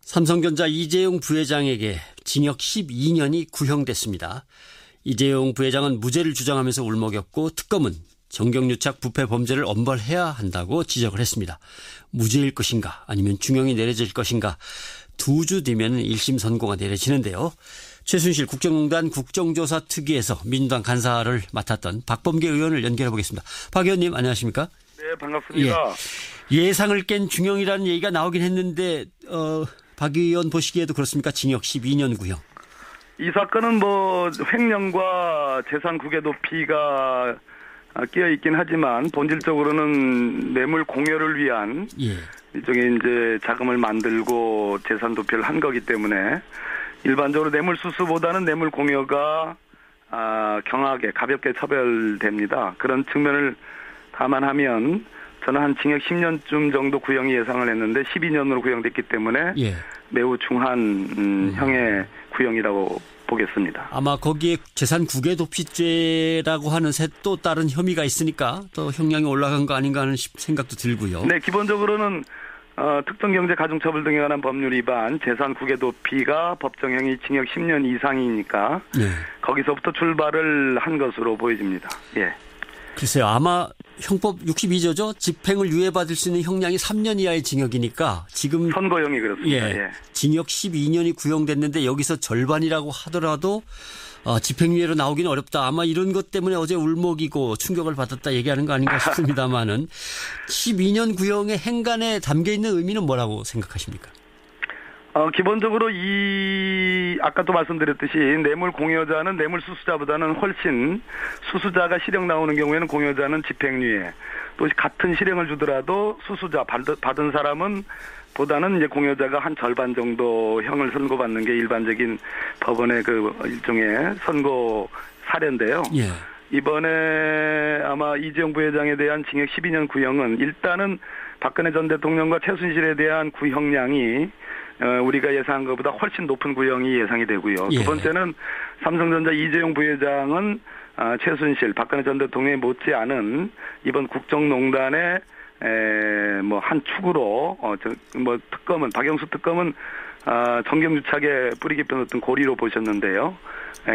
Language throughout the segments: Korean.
삼성전자 이재용 부회장에게 징역 12년이 구형됐습니다. 이재용 부회장은 무죄를 주장하면서 울먹였고 특검은 정경유착 부패 범죄를 엄벌해야 한다고 지적을 했습니다. 무죄일 것인가 아니면 중형이 내려질 것인가 2주 뒤면 1심 선고가 내려지는데요. 최순실 국정농단 국정조사 특위에서 민주당 간사를 맡았던 박범계 의원을 연결해 보겠습니다. 박 의원님 안녕하십니까? 네, 반갑습니다. 예상을 깬 중형이라는 얘기가 나오긴 했는데 박 의원 보시기에도 그렇습니까? 징역 12년 구형. 이 사건은 횡령과 재산 국외 도피가 끼어 있긴 하지만 본질적으로는 뇌물 공여를 위한 일종의 이제 자금을 만들고 재산 도피를 한 거기 때문에 일반적으로 뇌물 수수보다는 뇌물 공여가 경하게 가볍게 처벌됩니다. 그런 측면을 감안하면 저는 한 징역 10년쯤 정도 구형이 예상을 했는데 12년으로 구형됐기 때문에 매우 중한 형의 구형이라고 보겠습니다. 아마 거기에 재산 국외 도피죄라고 하는 또 다른 혐의가 있으니까 더 형량이 올라간 거 아닌가 하는 생각도 들고요. 네, 기본적으로는 특정경제가중처벌 등에 관한 법률 위반, 재산 국외 도피가 법정형이 징역 10년 이상이니까 거기서부터 출발을 한 것으로 보여집니다. 예. 글쎄요. 아마 형법 62조죠. 집행을 유예받을 수 있는 형량이 3년 이하의 징역이니까 지금 선고형이 그렇습니다. 예. 징역 12년이 구형됐는데 여기서 절반이라고 하더라도 집행유예로 나오기는 어렵다. 아마 이런 것 때문에 어제 울먹이고 충격을 받았다 얘기하는 거 아닌가 싶습니다만은 12년 구형의 행간에 담겨있는 의미는 뭐라고 생각하십니까? 기본적으로 아까도 말씀드렸듯이 뇌물 공여자는 뇌물 수수자보다는 훨씬 수수자가 실형 나오는 경우에는 공여자는 집행유예 또 같은 실형을 주더라도 수수자 받은 사람은 보다는 이제 공여자가 한 절반 정도 형을 선고받는 게 일반적인 법원의 그 일종의 선고 사례인데요. 이번에 아마 이재용 부회장에 대한 징역 12년 구형은 일단은 박근혜 전 대통령과 최순실에 대한 구형량이 우리가 예상한 것보다 훨씬 높은 구형이 예상이 되고요. 두 번째는 삼성전자 이재용 부회장은 최순실, 박근혜 전 대통령이 못지않은 이번 국정농단의 한 축으로 특검은 박영수 특검은 정경유착에 뿌리 깊은 어떤 고리로 보셨는데요.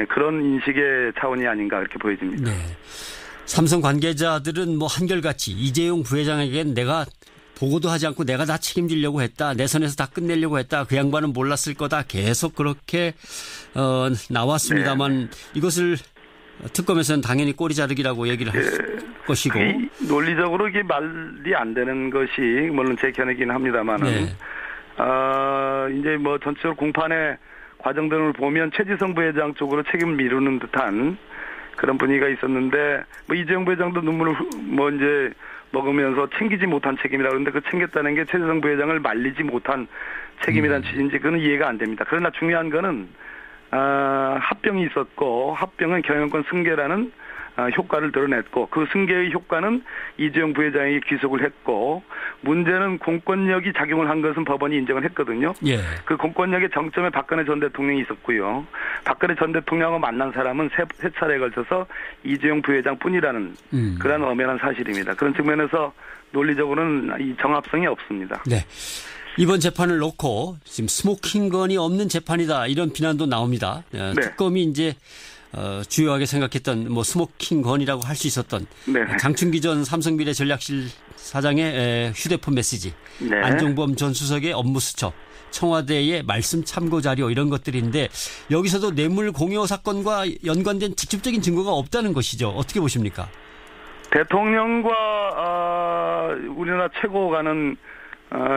그런 인식의 차원이 아닌가 이렇게 보여집니다. 네. 삼성 관계자들은 한결같이 이재용 부회장에겐 내가 보고도 하지 않고 내가 다 책임지려고 했다. 내 선에서 다 끝내려고 했다. 그 양반은 몰랐을 거다. 계속 그렇게 나왔습니다만 이것을 특검에서는 당연히 꼬리 자르기라고 얘기를 할 것이고. 논리적으로 이게 말이 안 되는 것이 물론 제 견해긴 합니다만은 이제 전체적으로 공판의 과정 등을 보면 최지성 부회장 쪽으로 책임을 미루는 듯한 그런 분위기가 있었는데 이재용 부회장도 눈물을 이제 먹으면서 챙기지 못한 책임이라고 하는데 그 챙겼다는 게 최지성 부회장을 말리지 못한 책임이라는 취지인지 그건 이해가 안 됩니다. 그러나 중요한 거는 합병이 있었고 합병은 경영권 승계라는 효과를 드러냈고 그 승계의 효과는 이재용 부회장에게 귀속을 했고 문제는 공권력이 작용을 한 것은 법원이 인정을 했거든요. 그 공권력의 정점에 박근혜 전 대통령이 있었고요. 박근혜 전 대통령하고 만난 사람은 세 차례에 걸쳐서 이재용 부회장뿐이라는 그런 엄연한 사실입니다. 그런 측면에서 논리적으로는 이 정합성이 없습니다. 네. 이번 재판을 놓고 지금 스모킹건이 없는 재판이다 이런 비난도 나옵니다. 특검이 이제 주요하게 생각했던 스모킹건이라고 할 수 있었던 장충기 전 삼성미래 전략실 사장의 휴대폰 메시지, 안종범 전 수석의 업무 수첩, 청와대의 말씀 참고 자료 이런 것들인데 여기서도 뇌물 공여 사건과 연관된 직접적인 증거가 없다는 것이죠. 어떻게 보십니까? 대통령과 우리나라 최고 가는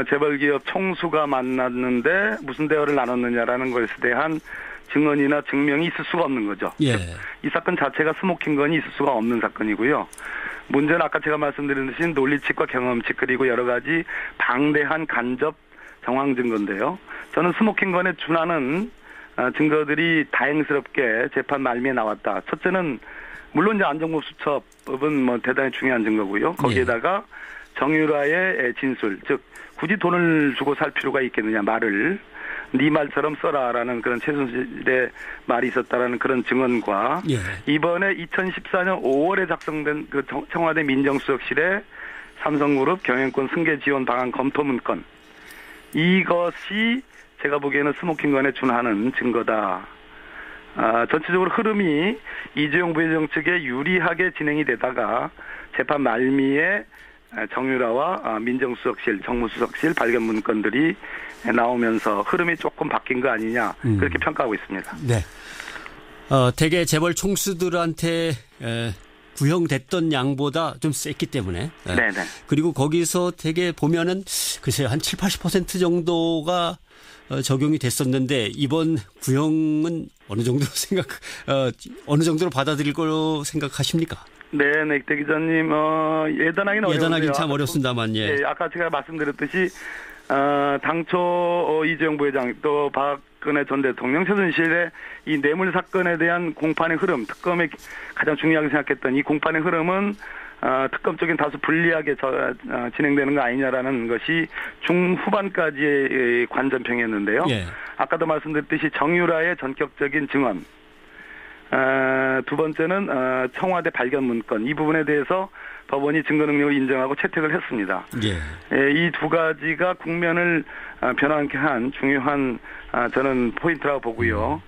재벌기업 총수가 만났는데 무슨 대화를 나눴느냐라는 것에 대한 증언이나 증명이 있을 수가 없는 거죠. 이 사건 자체가 스모킹건이 있을 수가 없는 사건이고요. 문제는 아까 제가 말씀드린 듯이 논리칙과 경험칙 그리고 여러 가지 방대한 간접 정황 증거인데요. 저는 스모킹건에 준하는 증거들이 다행스럽게 재판 말미에 나왔다. 첫째는 물론 이제 안정범 수첩은 대단히 중요한 증거고요. 거기에다가 정유라의 진술, 즉 굳이 돈을 주고 살 필요가 있겠느냐 말을 네 말처럼 써라라는 그런 최순실의 말이 있었다라는 그런 증언과 이번에 2014년 5월에 작성된 그 청와대 민정수석실의 삼성그룹 경영권 승계 지원 방안 검토 문건 이것이 제가 보기에는 스모킹건에 준하는 증거다. 전체적으로 흐름이 이재용 부회장 측에 유리하게 진행이 되다가 재판 말미에 정유라와 민정수석실, 정무수석실 발견 문건들이 나오면서 흐름이 조금 바뀐 거 아니냐 그렇게 평가하고 있습니다. 네. 대개 재벌 총수들한테 구형됐던 양보다 좀 셌기 때문에. 네네. 그리고 거기서 되게 보면은 글쎄요 한 70-80% 정도가 적용이 됐었는데 이번 구형은 어느 정도로 받아들일 거로 생각하십니까? 네, 대 기자님, 예단하기는 어려운데요. 예단하기는 참 어렵습니다만, 예. 예, 아까 제가 말씀드렸듯이, 당초 이재용 부회장 또 박근혜 전 대통령 최순실의 이 뇌물 사건에 대한 공판의 흐름, 특검에 가장 중요하게 생각했던 이 공판의 흐름은 특검 쪽엔 다소 불리하게 진행되는 거 아니냐라는 것이 중후반까지의 관전평이었는데요. 예. 아까도 말씀드렸듯이 정유라의 전격적인 증언, 두 번째는 청와대 발견 문건, 이 부분에 대해서 법원이 증거 능력을 인정하고 채택을 했습니다. 예. 이 두 가지가 국면을 변화하게 한 중요한 저는 포인트라고 보고요.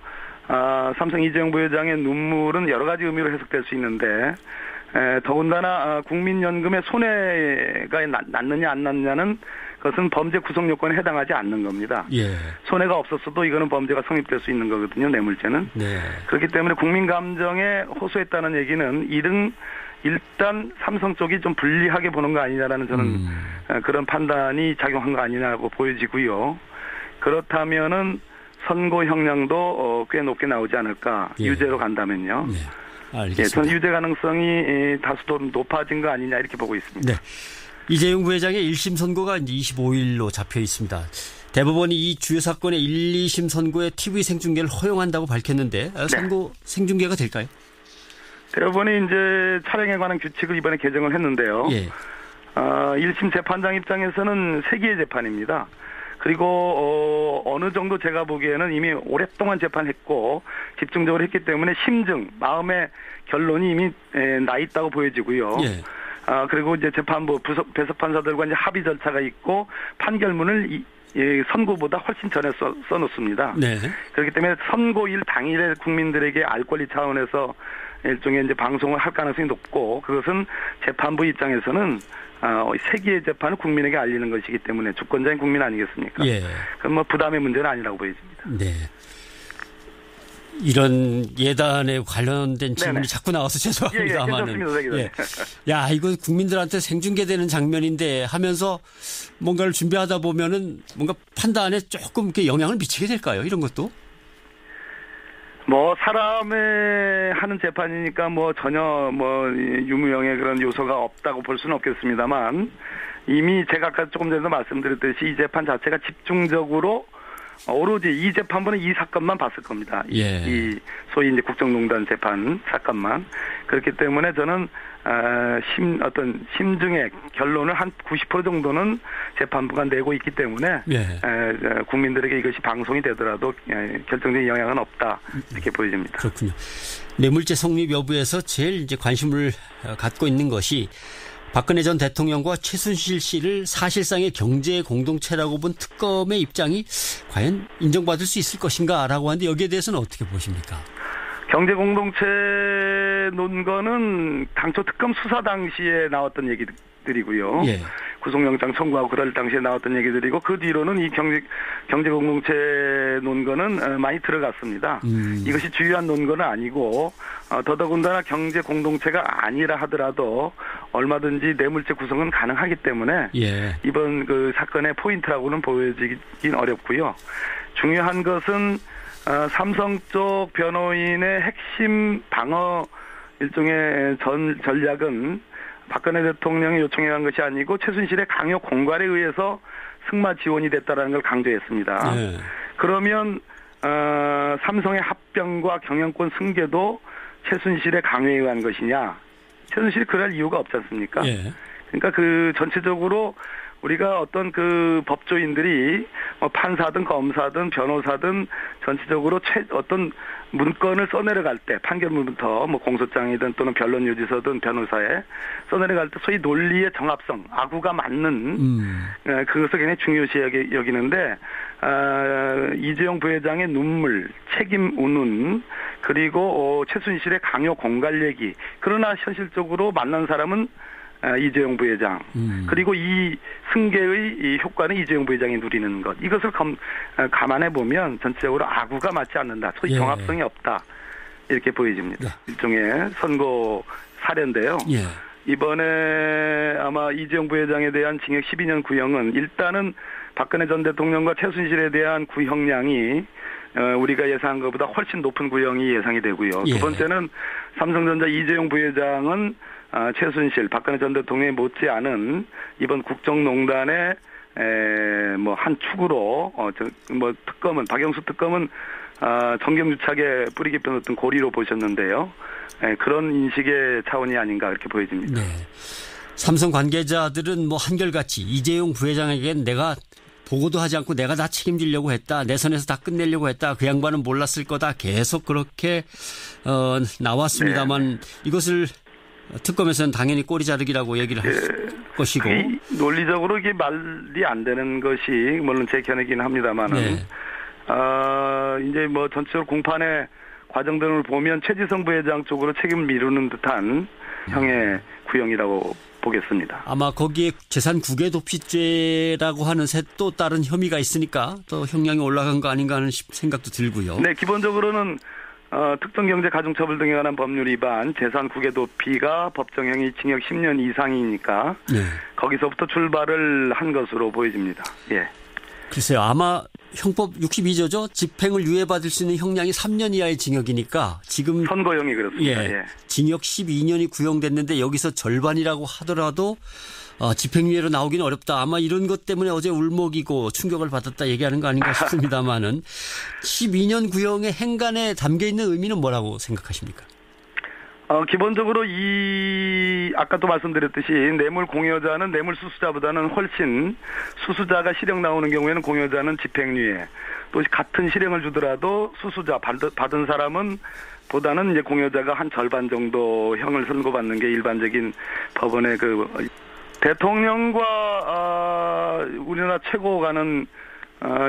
삼성 이재용 부회장의 눈물은 여러 가지 의미로 해석될 수 있는데 더군다나 국민연금의 손해가 났느냐 안 났느냐는 그것은 범죄 구성 요건에 해당하지 않는 겁니다. 예. 손해가 없었어도 이거는 범죄가 성립될 수 있는 거거든요. 뇌물죄는. 네. 그렇기 때문에 국민 감정에 호소했다는 얘기는 일단 삼성 쪽이 좀 불리하게 보는 거 아니냐라는 저는 그런 판단이 작용한 거 아니냐고 보여지고요. 그렇다면은 선고 형량도 꽤 높게 나오지 않을까. 예. 유죄로 간다면요. 네. 알겠습니다. 예, 저는 유죄 가능성이 다소 높아진 거 아니냐 이렇게 보고 있습니다. 네. 이재용 부회장의 1심 선고가 이제 25일로 잡혀 있습니다. 대법원이 이 주요 사건의 1, 2심 선고의 TV 생중계를 허용한다고 밝혔는데 선고 네. 생중계가 될까요? 대법원이 이제 촬영에 관한 규칙을 이번에 개정을 했는데요. 예. 1심 재판장 입장에서는 세기의 재판입니다. 그리고 어느 정도 제가 보기에는 이미 오랫동안 재판했고 집중적으로 했기 때문에 심증, 마음의 결론이 이미 나 있다고 보여지고요. 예. 그리고 이제 재판부 배석 판사들과 이제 합의 절차가 있고 판결문을 선고보다 훨씬 전에 써놓습니다. 네. 그렇기 때문에 선고일 당일에 국민들에게 알 권리 차원에서 일종의 이제 방송을 할 가능성이 높고 그것은 재판부 입장에서는 세기의 재판을 국민에게 알리는 것이기 때문에 주권자인 국민 아니겠습니까? 예. 그럼 뭐 부담의 문제는 아니라고 보여집니다. 네. 이런 예단에 관련된 질문이 네네. 자꾸 나와서 죄송합니다만은. 예, 야, 이거 국민들한테 생중계되는 장면인데 하면서 뭔가를 준비하다 보면은 뭔가 판단에 조금 이렇게 영향을 미치게 될까요? 이런 것도? 뭐 사람의 하는 재판이니까 뭐 전혀 뭐 유무형의 그런 요소가 없다고 볼 수는 없겠습니다만 이미 제가 아까 조금 전에도 말씀드렸듯이 이 재판 자체가 집중적으로 오로지 이 재판부는 이 사건만 봤을 겁니다. 예. 이 소위 이제 국정농단 재판 사건만. 그렇기 때문에 저는 심증의 결론을 한 90% 정도는 재판부가 내고 있기 때문에 예. 국민들에게 이것이 방송이 되더라도 결정적인 영향은 없다 이렇게 보여집니다. 그렇군요. 뇌물죄 성립 여부에서 제일 이제 관심을 갖고 있는 것이 박근혜 전 대통령과 최순실 씨를 사실상의 경제 공동체라고 본 특검의 입장이 과연 인정받을 수 있을 것인가라고 하는데 여기에 대해서는 어떻게 보십니까? 경제 공동체 논거는 당초 특검 수사 당시에 나왔던 얘기들이고요. 예. 구속영장 청구하고 그럴 당시에 나왔던 얘기들이고 그 뒤로는 이 경제 공동체 논거는 많이 들어갔습니다. 이것이 주요한 논거는 아니고 더더군다나 경제 공동체가 아니라 하더라도 얼마든지 뇌물죄 구성은 가능하기 때문에 예. 이번 그 사건의 포인트라고는 보여지긴 어렵고요. 중요한 것은 삼성 쪽 변호인의 핵심 방어 일종의 전략은 박근혜 대통령이 요청해 간 것이 아니고 최순실의 강요 공갈에 의해서 승마 지원이 됐다라는 걸 강조했습니다. 네. 그러면 삼성의 합병과 경영권 승계도 최순실의 강요에 의한 것이냐? 최순실이 그럴 이유가 없지 않습니까? 네. 그러니까 그 전체적으로 우리가 어떤 그 법조인들이 판사든 검사든 변호사든 전체적으로 어떤 문건을 써내려갈 때 판결문부터 뭐 공소장이든 또는 변론 유지서든 변호사에 써내려갈 때 소위 논리의 정합성, 아구가 맞는 그것을 굉장히 중요시 여기는데 이재용 부회장의 눈물, 책임 운운 그리고 최순실의 강요 공갈 얘기 그러나 현실적으로 만난 사람은 이재용 부회장 그리고 이 승계의 이 효과는 이재용 부회장이 누리는 것 이것을 감안해 보면 전체적으로 아구가 맞지 않는다. 소위 예. 정합성이 없다. 이렇게 보여집니다. 예. 일종의 선고 사례인데요. 예. 이번에 아마 이재용 부회장에 대한 징역 12년 구형은 일단은 박근혜 전 대통령과 최순실에 대한 구형량이 우리가 예상한 것보다 훨씬 높은 구형이 예상이 되고요. 예. 두 번째는 삼성전자 이재용 부회장은 최순실, 박근혜 전 대통령이 못지않은 이번 국정농단의 뭐 한 축으로 뭐 특검은 박영수 특검은 정경유착에 뿌리 깊은 어떤 고리로 보셨는데요. 그런 인식의 차원이 아닌가 이렇게 보여집니다. 네. 삼성 관계자들은 뭐 한결같이 이재용 부회장에겐 내가 보고도 하지 않고 내가 다 책임지려고 했다. 내 선에서 다 끝내려고 했다. 그 양반은 몰랐을 거다. 계속 그렇게 나왔습니다만 네. 이것을 특검에서는 당연히 꼬리 자르기라고 얘기를 할 것이고. 논리적으로 이게 말이 안 되는 것이 물론 제 견해긴 합니다만은 네. 이제 뭐 전체적으로 공판의 과정 등을 보면 최지성 부회장 쪽으로 책임을 미루는 듯한 형의 구형이라고 보겠습니다. 아마 거기에 재산 국외 도피죄라고 하는 또 다른 혐의가 있으니까 또 형량이 올라간 거 아닌가 하는 생각도 들고요. 네, 기본적으로는 특정경제가중처벌 등에 관한 법률 위반, 재산 국외 도피가 법정형이 징역 10년 이상이니까 네. 거기서부터 출발을 한 것으로 보여집니다. 예. 글쎄요. 아마 형법 62조죠. 집행을 유예받을 수 있는 형량이 3년 이하의 징역이니까 지금 선고형이 그렇습니다. 예, 징역 12년이 구형됐는데 여기서 절반이라고 하더라도 집행유예로 나오기는 어렵다. 아마 이런 것 때문에 어제 울먹이고 충격을 받았다 얘기하는 거 아닌가 싶습니다만은 12년 구형의 행간에 담겨있는 의미는 뭐라고 생각하십니까? 기본적으로 아까도 말씀드렸듯이 뇌물 공여자는 뇌물 수수자보다는 훨씬 수수자가 실형 나오는 경우에는 공여자는 집행유예 또 같은 실형을 주더라도 수수자 받은 사람은 보다는 이제 공여자가 한 절반 정도 형을 선고받는 게 일반적인 법원의 그 대통령과 우리나라 최고 가는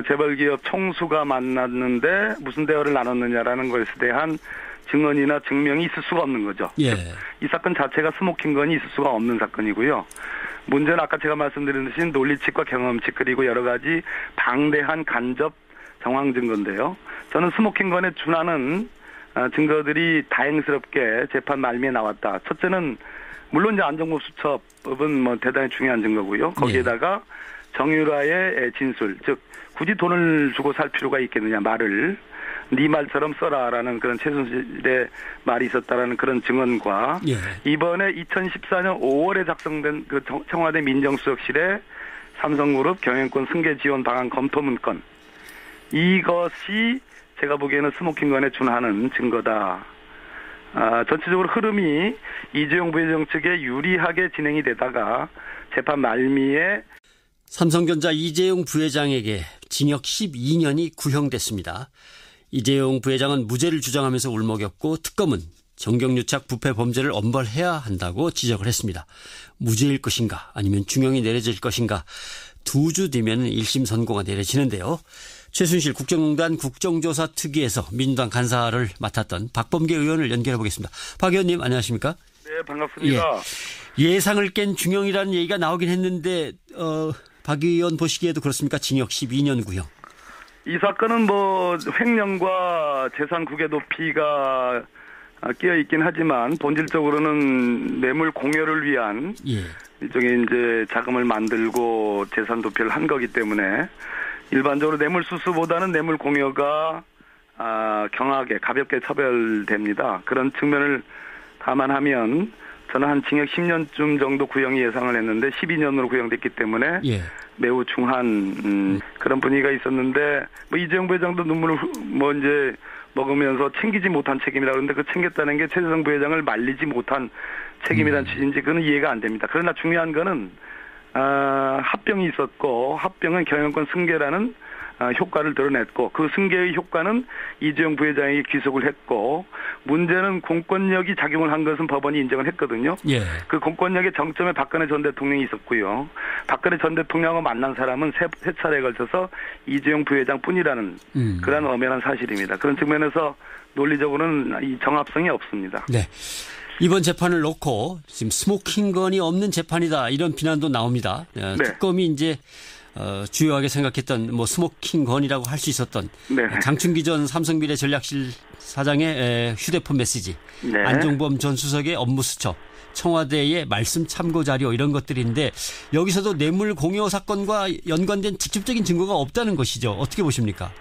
재벌기업 총수가 만났는데 무슨 대화를 나눴느냐라는 것에 대한 증언이나 증명이 있을 수가 없는 거죠. 예. 이 사건 자체가 스모킹건이 있을 수가 없는 사건이고요. 문제는 아까 제가 말씀드린 듯이 논리칙과 경험칙 그리고 여러 가지 방대한 간접 정황 증거인데요. 저는 스모킹건에 준하는 증거들이 다행스럽게 재판 말미에 나왔다. 첫째는 물론 이제 안정범 수첩은 뭐 대단히 중요한 증거고요. 거기에다가 정유라의 진술, 즉 굳이 돈을 주고 살 필요가 있겠느냐 말을 네 말처럼 써라라는 그런 최순실의 말이 있었다라는 그런 증언과 이번에 2014년 5월에 작성된 그 청와대 민정수석실의 삼성그룹 경영권 승계 지원 방안 검토 문건 이것이 제가 보기에는 스모킹건에 준하는 증거다. 전체적으로 흐름이 이재용 부회장 측에 유리하게 진행이 되다가 재판 말미에 삼성전자 이재용 부회장에게 징역 12년이 구형됐습니다. 이재용 부회장은 무죄를 주장하면서 울먹였고 특검은 정경유착 부패 범죄를 엄벌해야 한다고 지적을 했습니다. 무죄일 것인가 아니면 중형이 내려질 것인가 2주 뒤면 1심 선고가 내려지는데요. 최순실 국정농단 국정조사특위에서 민주당 간사를 맡았던 박범계 의원을 연결해 보겠습니다. 박 의원님 안녕하십니까? 네, 반갑습니다. 예상을 깬 중형이라는 얘기가 나오긴 했는데 박 의원 보시기에도 그렇습니까? 징역 12년 구형. 이 사건은 뭐 횡령과 재산 국외 도피가 끼어 있긴 하지만 본질적으로는 뇌물 공여를 위한 일종의 이제 자금을 만들고 재산 도피를 한 거기 때문에 일반적으로 뇌물 수수보다는 뇌물 공여가 경하게 가볍게 처벌됩니다. 그런 측면을 감안하면 저는 한 징역 10년쯤 정도 구형이 예상을 했는데 12년으로 구형됐기 때문에 매우 중한 그런 분위기가 있었는데 뭐 이재용 부회장도 눈물을 뭐 이제 먹으면서 챙기지 못한 책임이라 그러는데 그 챙겼다는 게 최재성 부회장을 말리지 못한 책임이라는 취지인지 그건 이해가 안 됩니다. 그러나 중요한 거는 합병이 있었고 합병은 경영권 승계라는 효과를 드러냈고 그 승계의 효과는 이재용 부회장에게 귀속을 했고 문제는 공권력이 작용을 한 것은 법원이 인정을 했거든요. 예. 그 공권력의 정점에 박근혜 전 대통령이 있었고요. 박근혜 전 대통령하고 만난 사람은 세 차례에 걸쳐서 이재용 부회장뿐이라는 그런 엄연한 사실입니다. 그런 측면에서 논리적으로는 이 정합성이 없습니다. 네. 이번 재판을 놓고 지금 스모킹건이 없는 재판이다 이런 비난도 나옵니다. 네. 특검이 이제 주요하게 생각했던 뭐 스모킹건이라고 할 수 있었던 네. 장충기 전 삼성미래 전략실 사장의 휴대폰 메시지, 네. 안종범 전 수석의 업무 수첩, 청와대의 말씀 참고 자료 이런 것들인데 여기서도 뇌물 공여 사건과 연관된 직접적인 증거가 없다는 것이죠. 어떻게 보십니까?